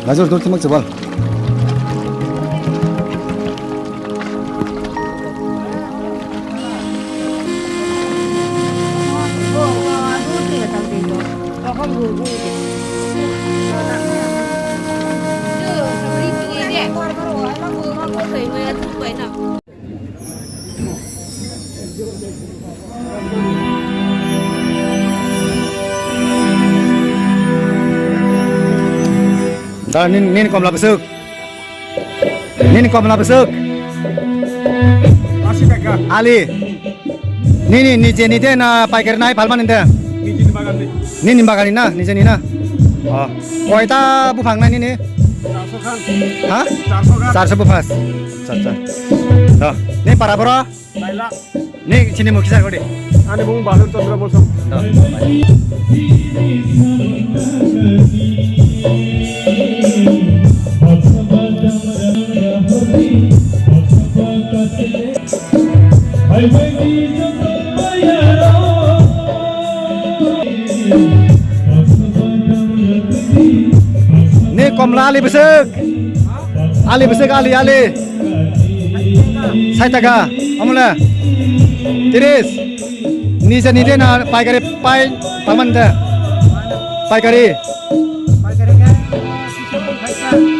가져 돌 팀막 잡아. Dah ni kom la besuk. Ni kom la besuk. Masih pegang. Ali. Ni je na paikar nai palman inda. Ni jenis bagan nih. Ni nimbagan ina, ni je ni na. Oh. Koi ta bufang na ni. 400 kan. Ha? 400 kan. 400 bufas. Acha. Dah. Ni para bro. Laila. Ni sini mau kisah kau di. Ani bung balon Chandra bosok. Dah. Ni komla Ali besuk. Ali besuk Ali. Saya taga. Amula. Tiris. Ni je ni de na paikari pai palman da. Paikari.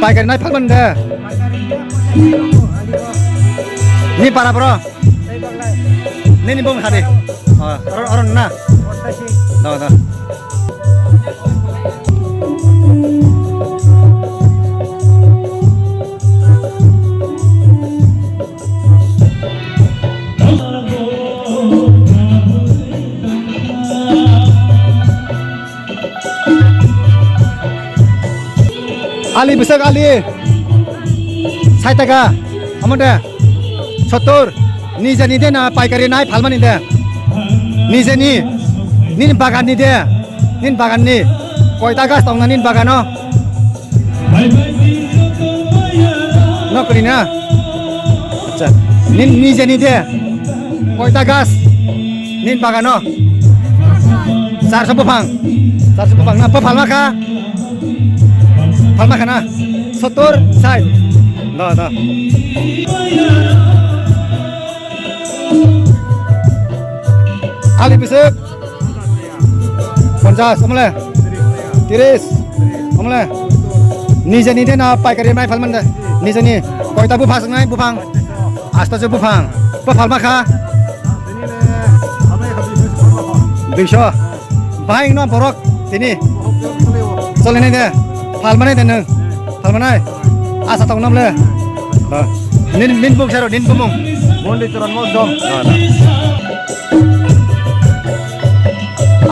Paikari nai palman da. Ni para bro. Ni bung hade. Orang na. Dah. Ali besok Ali. Saya taga. Amuda. Sotor. Ni je ni de na paikari nai palman inda. Ni je ni. Ni bagan ni de. Ni bagan ni. Koi taga tong na ni bagan no. No kulina. Acha. Ni je ni de. Koi taga. Ni bagan no. 400 bufang. 400 bufang na palma ka. Palma kana. Sotor sai. Dah. Ali besuk. 50 amule. Tiris. Amule. Ni je ni de na paikari mai palman da. Ni je ni. Koi ta bufang nai bufang. Asta je bufang. Pa palma ka. Bisho. Baing no borok sini. Solene de. Palman de nang. Palman ai. Asa tong nam le. Nin bung saro nin bung. Bondi turan mau dong.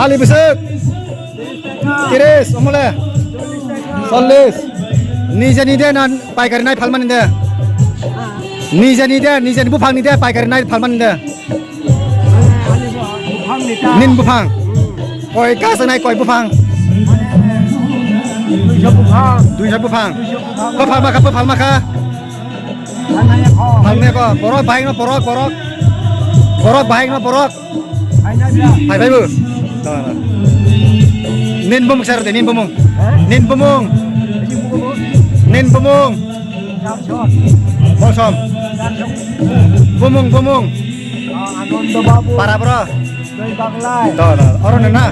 Ali besuk. Tiris amule. Solis. Ni je ni de na paikari nai palman de. Ni je ni bufang ni de paikari nai palman de. Nin bufang. Koi ka sanai koi bufang. 200 bufang. Pa palma ka. Palma ko borok baik no borok. Borok baik no borok. Pai bu. Nin bumung sar de nin bumung. Bosom. Bumung. Para bro. Dah. Orang nana.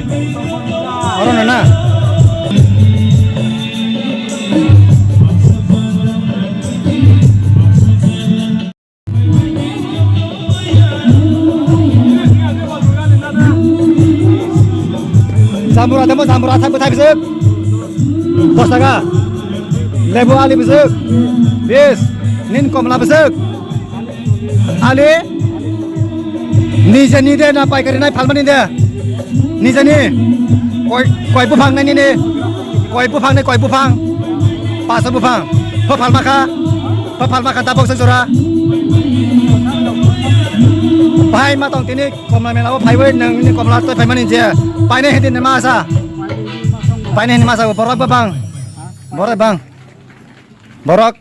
Sambura besuk. Bos taga. Lebu Ali besuk. Bis. Nin komla besuk. Ali. Ni je ni de na paikari nai palman ni de. Ni je ni. Koi bufang nai ni. Koi bufang. Pasa bufang. Pa palma ka tabok sensora. Pai ma tong tini komla melawa pai we nang ni komla to pai manin je. Pai ne hedin masa. Borok bang. Borok.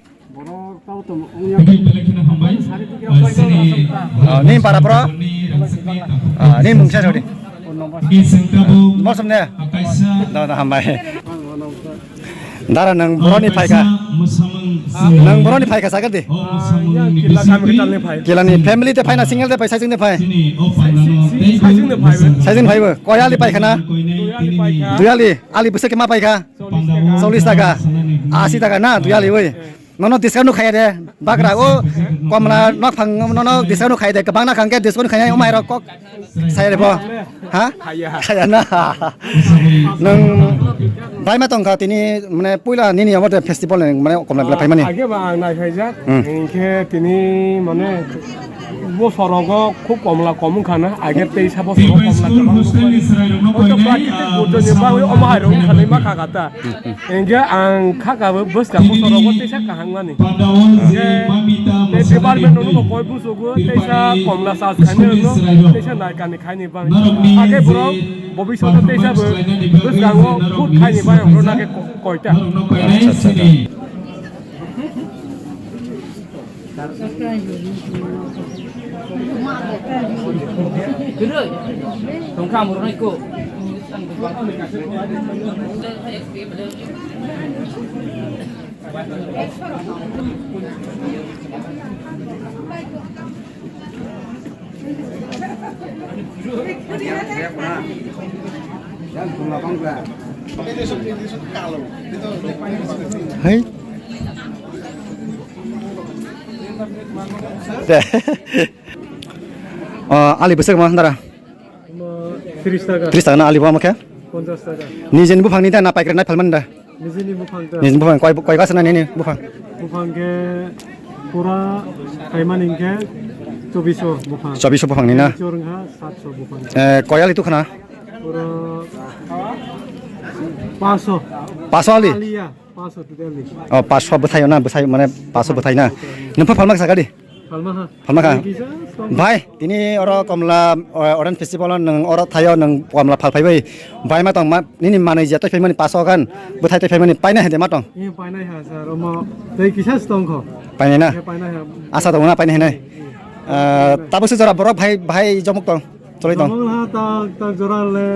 Ni para pro. Ni mungsa jodi. Mosum ne. Dah hambai. Dara nang boroni paika. Nang boroni paika sagar deh. Yang kila kami kita nih pai. Kila ni family te paina single te pai sizing te pai. Sizing nih pai. Sizing pai bo. Koya ali paika na. Tuyali pai ka. Duyali ali besar kema paika. 40 taka. 80 taka na duyali woi. Nono discount nu khaya de. Bakra o komla nok phang nono discount nu khaya de. Kabang na khangke discount khaya o mai ro kok. Saya de bo. Ha? Khaya na. Nang bai ma tong ka tini mane puila nini awat festival mane komla pai mani. আগে বা নাই খাই যাক ইনকে তিনি মানে বছরক খুব কমলা কম খানা আগে 23 বছর কমলা হয়তো প্রাকৃতিক দুর্যোগ বা ওই অমাহার খালি মা খাগাতা ইনকে আং খাগাবো বসকা বছরক 23 কাহাংমানি ডিপার্টমেন্ট নো কয় বুঝগো 23 কমলা সাজ খাইনে নো 23 নাই কানি খাইনি বাং আগে বড় ভবিষ্যতে 23 বসকা খুব খাইনি বাং রনাকে কয়টা আচ্ছা আচ্ছা Tungkang murah ikut. Hai. Ali besar mana Dara? 30 টাকা 30 taka na ali ba makya? 50 টাকা Nijin bufang ni da na pai kena palman da. নিজেনি বুফাংটা Nijin bufang koi ka sana ni bufang. বুফাংকে পুরা কাইমান ইনকে 2400 বুফাং 24 bufang ni na. চোরংহা 700 বুফাং Koi ali tu kana? পুরা 500 500 ali. আলিয়া 500 totally Oh 500 betai na besai mana 500 betai na. Nampak palmak sakali. ফালমাহা Palmaka. কিসা Bhai, ini ora komla oran festival nang ora thayo nang komla phal phai bai. Bhai ma tong ma ini manai ja tai phai mani paso kan. Betai tai phai mani pai na hede ma tong. ই পাইনাই হা sir ওমা দেই কিসা স্তংখ Pai na. এ পাইনাই হা Asa tong na pai na henai. Tabu se jora borok bhai jomuk tong. Choli tong. আমল হা তা তা জোরালে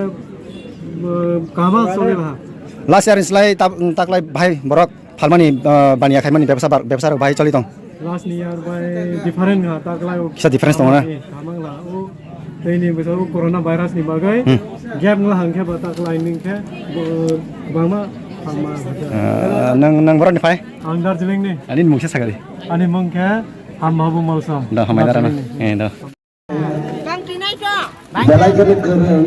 কামা চলেলা Last year islai tak lai bhai borok phal mani bania khai mani ব্যবসা bhai choli tong. Last নিয়ার বাই different হা তাকলাই Kisa difference tong na. কামাংলা ও দেইনি বছর করোনা ভাইরাস নি বাগাই গ্যাপ ngla hangke batakলাই ningke bangma pangma Nang boron ni phai. ang darjeeling ni Ani mungse sakali. ani mongke hamabu mausam Da hamai dara na. Da. Balai kami kereng,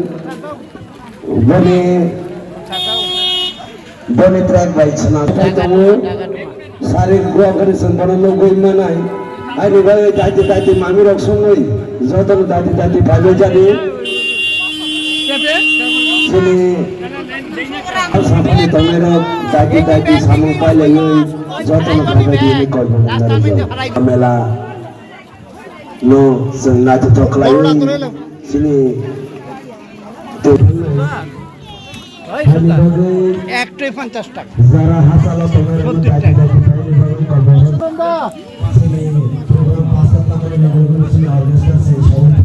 bone track baik senang tahu, saring gua kari sembara nungguin mana, ini bagai tadi mami rok sungai, jodoh tadi bagai jadi, sini, sampai tomerok tadi samung palengai, jodoh bagai ini korban dari kamela, no sengaja terkelain, sini. একটাই 50 টাকা যারা হাসালো তোমার দাদি programme পাঁচটা করে নগরগুলোর orchestra শেষ হবে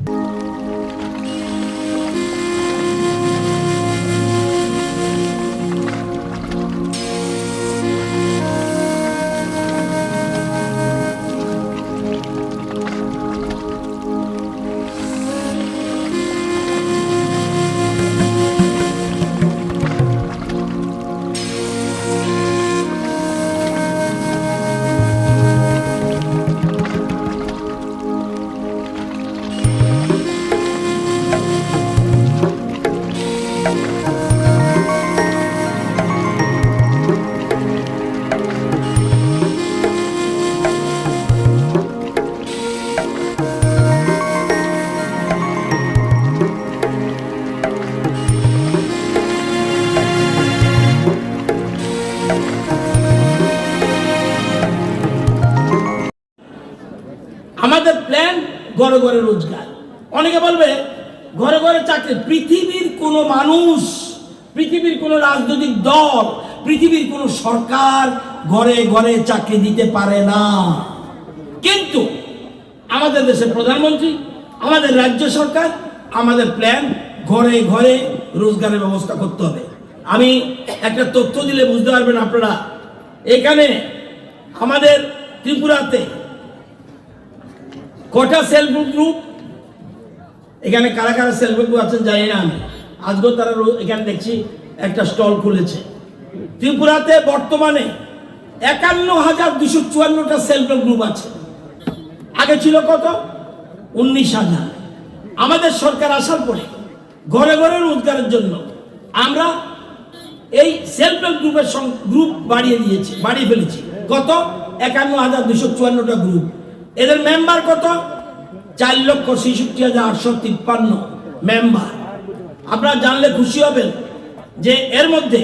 আমাদের প্ল্যান ঘরে ঘরে রোজগার। অনেকে বলবে ঘরে ঘরে চাকরি। পৃথিবীর কোনো মানুষ, পৃথিবীর কোনো রাজনৈতিক দল, পৃথিবীর কোনো সরকার ঘরে ঘরে চাকরি দিতে পারে না। কিন্তু আমাদের দেশের প্রধানমন্ত্রী, আমাদের রাজ্য সরকার, আমাদের প্ল্যান ঘরে ঘরে রোজগারের ব্যবস্থা করতে হবে। আমি একটা তথ্য দিলে বুঝতে পারবেন আপনারা। এখানে আমাদের ত্রিপুরাতে কটা সেলফ হেল্প গ্রুপ, এখানে কারা কারা সেলফ হেল্প গ্রুপ আছেন জানি না আমি, আজকেও তারা এখানে দেখছি একটা স্টল খুলেছে। ত্রিপুরাতে বর্তমানে 51,254টা সেলফ হেল্প গ্রুপ আছে। আগে ছিল কত? 19,000। আমাদের সরকার আসার পরে ঘরে ঘরে রোজগারের জন্য আমরা এই সেলফ হেল্প গ্রুপের গ্রুপ বাড়িয়ে ফেলেছি। কত? 51,254টা গ্রুপ। এদের মেম্বার কত? 4,66,853 মেম্বার। আপনারা জানলে খুশি হবেন যে এর মধ্যে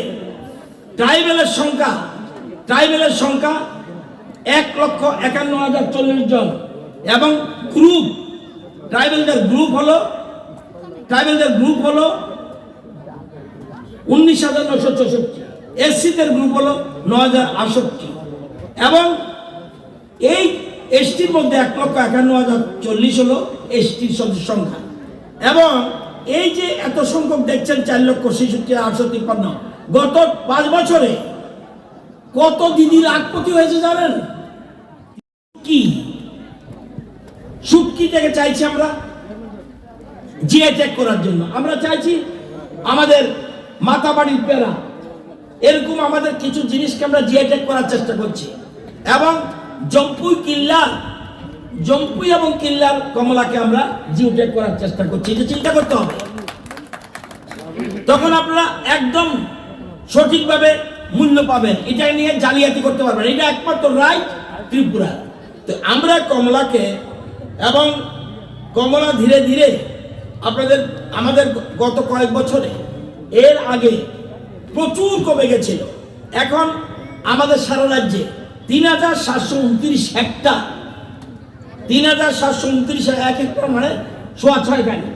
ট্রাইবেলের সংখ্যা 1,51,040 জন এবং গ্রুপ ট্রাইবেলদের গ্রুপ হলো 19,964, এসসিদের গ্রুপ হলো 9,068 এবং এই এসটির মধ্যে 1,51,040 হলো এসটির সংখ্যা। এবং এই যে এত সংখ্যক দেখছেন 4,66,853, গত 5 বছরে কত দিদি লাখপতি হয়েছে জানেন কি? সুটকি থেকে চাইছি আমরা জিআই ট্যাগ করার জন্য। আমরা চাইছি আমাদের মাতাবাড়ির পেরা, এরকম আমাদের কিছু জিনিসকে আমরা জিআই ট্যাগ করার চেষ্টা করছি। এবং জম্পুই এবং কিল্লার কমলাকে আমরা জিও ট্যাগ করার চেষ্টা করছি। এটা চিন্তা করতে হবে, তখন আপনারা একদম সঠিকভাবে মূল্য পাবেন, এটা নিয়ে জালিয়াতি করতে পারবেন। এটা একমাত্র রাইট ত্রিপুরা। তো আমরা কমলাকে এবং কমলা ধীরে ধীরে আমাদের গত কয়েক বছরে এর আগে প্রচুর কমে গেছিল। এখন আমাদের সারা রাজ্যে 3,729 হেক্টর, 3,729 এক হেক্টর মানে 6.5 গাড়ি,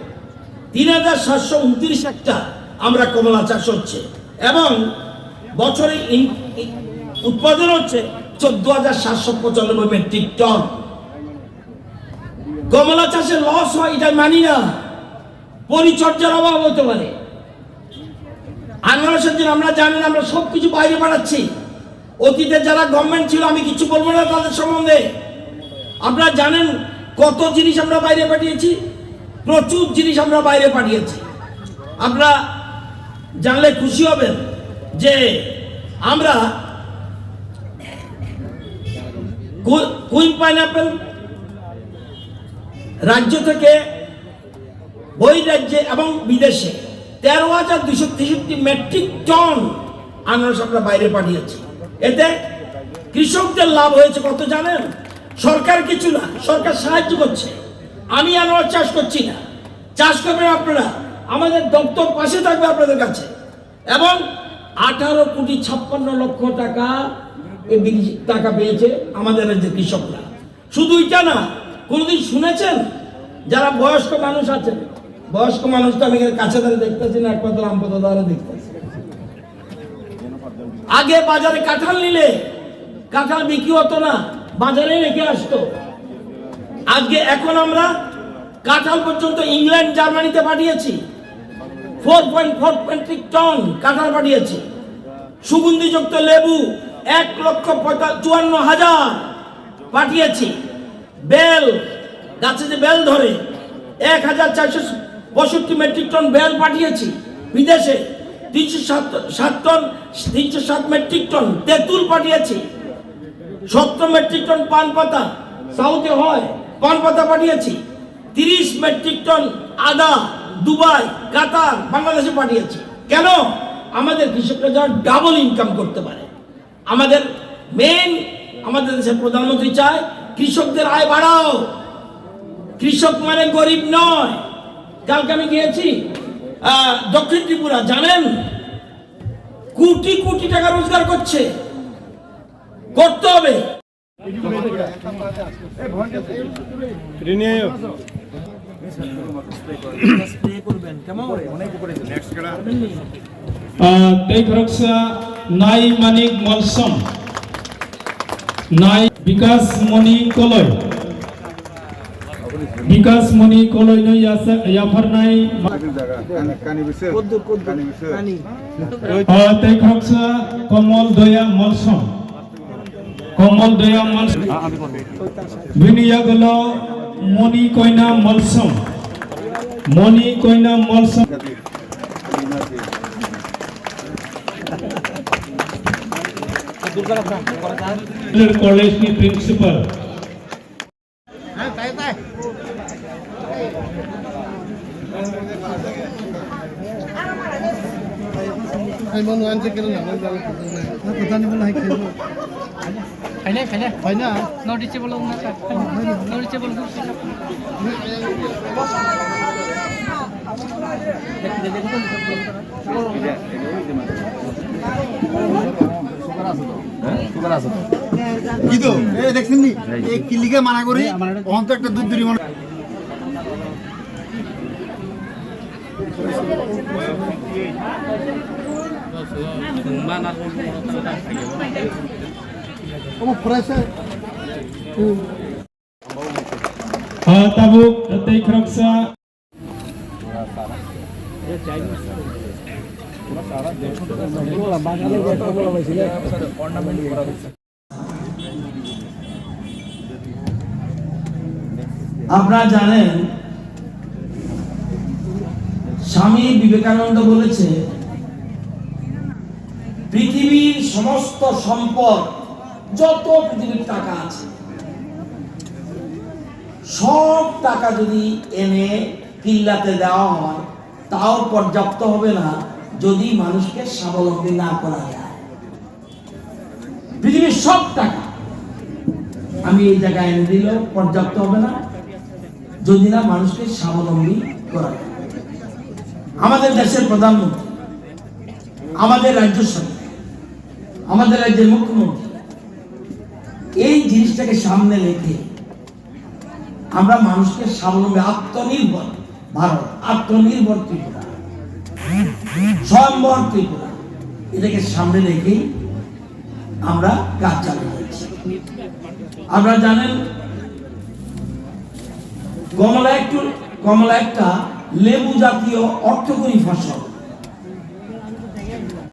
3,729 হেক্টর আমরা কমলা চাষ হচ্ছে এবং বছরে উৎপাদন হচ্ছে 14,795 মেট্রিক টন। কমলা চাষে লস হয় এটা মানি না, পরিচর্যার অভাব হতে পারে। আনারসের জন্য আমরা জানেন আমরা সবকিছু বাইরে পাঠাচ্ছি। অতীতে যারা গভর্নমেন্ট ছিল, আমি কিছু বলবো না তাদের সম্বন্ধে, আপনারা জানেন কত জিনিস আমরা বাইরে পাঠিয়েছি, প্রচুর জিনিস আমরা বাইরে পাঠিয়েছি। আপনারা জানলে খুশি হবেন যে আমরা কুইন পাইনাপেল রাজ্য থেকে বহির্রাজ্যে এবং বিদেশে 13,263 মেট্রিক টন আনারস আমরা বাইরে পাঠিয়েছি। এতে কৃষকদের লাভ হয়েছে কত জানেন? সরকার কিছু না, সরকার সাহায্য করছে। আমি আনারস চাষ করছি না, চাষ করবেন আপনারা, আমাদের দপ্তর পাশে থাকবে আপনাদের কাছে। এবং 18,56,00,000 টাকা পেয়েছে আমাদের রাজ্যের কৃষকরা। শুধু এটা না, কোনদিন শুনেছেন যারা বয়স্ক মানুষ আছেন, বয়স্ক মানুষ তো আমি কাছে দাঁড়িয়ে দেখতেছি না, একমাত্র রামপদ দ্বারা দেখতেছি। আগে বাজারে কাঁঠাল নিলে কাঁঠাল বিক্রি হতো না, বাজারে রেখে আসতো। এখন আমরা কাঁঠাল পর্যন্ত ইংল্যান্ড জার্মানিতে পাঠিয়েছি, 4.4 মেট্রিক টন কাঁঠাল পাঠিয়েছি। সুগন্ধিযুক্ত লেবু 1,54,000 পাঠিয়েছি। বেল, গাছে যে বেল ধরে 1,465 মেট্রিক টন বেল পাঠিয়েছি বিদেশে। 307 মেট্রিক টন তেঁতুল পাঠিয়েছি। 70 মেট্রিক টন পান পাতা, সাউথে হয় পান পাতা পাঠিয়েছি। 30 মেট্রিক টন আদা দুবাই, কাতার, বাংলাদেশে পাঠিয়েছি। কেন? আমাদের কৃষকরা যারা ডাবল ইনকাম করতে পারে। আমাদের দেশের প্রধানমন্ত্রী চায় কৃষকদের আয় বাড়াও। কৃষক মানে গরিব নয়। কালকে আমি গিয়েছি দক্ষিণ ত্রিপুরা, জানেন কোটি কোটি টাকা রোজগার করতে হবে। নাই মানিক মলসম, নাই বিকাশ মণি কলয়, বিকাশ মণি কলইনই ইয়াফারনাই তেখরকসা কমল দয়া মলসম বিনিয়োগল মণি কইনা মলসম कॉलेज की प्रिंसिपल কি তো এই দেখছেন নি এই কিলিকে মানা করি অন্ত একটা দুধ দুরি মনে tabuk tekhraksa আপনারা জানেন স্বামী বিবেকানন্দ বলেছে পৃথিবীর সমস্ত সম্পদ যত পৃথিবীর টাকা আছে সব টাকা যদি এনে কিল্লাতে দেওয়া হয় তাও পর্যাপ্ত হবে না যদি মানুষকে স্বাবলম্বী না করা যায়। পৃথিবীর সব টাকা আমি এই জায়গায় এনে দিলেও পর্যাপ্ত হবে না যদি না মানুষকে স্বাবলম্বী করা যায়। আমাদের দেশের প্রধানমন্ত্রী, আমাদের রাজ্য সরকার, আমাদের রাজ্যের মুখ্যমন্ত্রী এই জিনিসটাকে সামনে রেখে আমরা মানুষকে স্বাবলম্বী, আত্মনির্ভর ভারত, আত্মনির্ভর ত্রিপুরা, স্বয়ম্বর ত্রিপুরা, এটাকে সামনে রেখেই আমরা কাজ চালিয়ে যাচ্ছি। আপনারা জানেন কমলা একটা লেবু জাতীয় অর্থকরী ফসল।